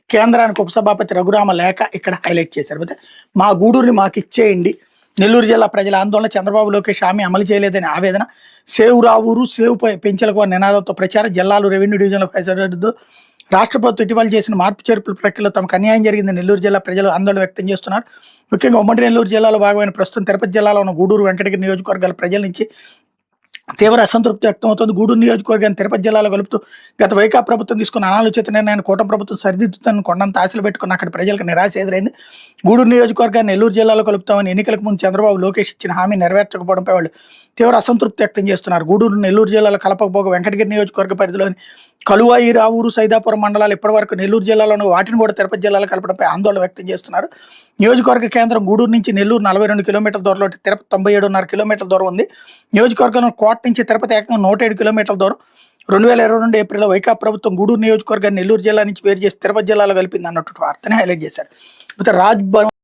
కేంద్రానికి ఉపసభాపతి రఘురామ లేఖ ఇక్కడ హైలైట్ చేశారు. అయితే మా గూడూరుని మాకు ఇచ్చేయండి, నెల్లూరు జిల్లా ప్రజల ఆందోళన, చంద్రబాబు లోకేష్ హామీ అమలు చేయలేదని ఆవేదన, సేవ్ రావూరు సేవ్ పెంచలకు నినాదంతో ప్రచారం, జిల్లాలు రెవెన్యూ డివిజన్ల ఫైసర్దు రాష్ట్ర ప్రభుత్వం ఇటీవల చేసిన మార్పు చేర్పుల ప్రక్రియలో తమకు అన్యాయం జరిగింది నెల్లూరు జిల్లా ప్రజలు ఆందోళన వ్యక్తం చేస్తున్నారు. ముఖ్యంగా ఉమ్మడి నెల్లూరు జిల్లాలో భాగమైన ప్రస్తుతం తిరుపతి జిల్లాలో ఉన్న గూడూరు, వెంకటగిరి నియోజకవర్గాల ప్రజల నుంచి తీవ్ర అసంతృప్తి వ్యక్తమవుతోంది. గూడూరు నియోజకవర్గాన్ని తిరుపతి జిల్లాలో కలుపుతూ గత వైకాపా ప్రభుత్వం తీసుకున్న అనాలోచిత నిర్ణయాన్ని కూటమి ప్రభుత్వం సరిదిద్దుతానని కొండంత ఆశలు పెట్టుకున్న అక్కడ ప్రజలకు నిరాశ ఎదురైంది. గూడూరు నియోజకవర్గాన్ని నెల్లూరు జిల్లాలో కలుపుతామని ఎన్నికలకు ముందు చంద్రబాబు లోకేష్ ఇచ్చిన హామీ నెరవేర్చకపోవడంపై వాళ్ళు తీవ్ర అసంతృప్తి వ్యక్తం చేస్తున్నారు. గూడూరు నెల్లూరు జిల్లాలో కలపకపోగా వెంకటగిరి నియోజకవర్గ పరిధిలోని కలువాయి, రావూరు, సైదాపురం మండలాలు ఇప్పటివరకు నెల్లూరు జిల్లాలోని వాటిని కూడా తిరుపతి జిల్లాలో కలపడంపై ఆందోళన వ్యక్తం చేస్తున్నారు. నియోజకవర్గ కేంద్రం గూడూరు నుంచి నెల్లూరు 42 కిలోమీటర్ల దూరంలో, తిరుపతి 97.5 కిలోమీటర్ల దూరం ఉంది. నియోజకవర్గంలో కోట నుంచి తిరుపతి ఏకంగా 107 కిలోమీటర్ల దూరం. 2022 ఏప్రిల్లో వైకాపా ప్రభుత్వం గూడూరు నియోజకవర్గాన్ని నెల్లూరు జిల్లా నుంచి వేరు చేసి తిరుపతి జిల్లాలో కలిపింది అన్నట్టు వార్తని హైలైట్ చేశారు. అయితే రాజ్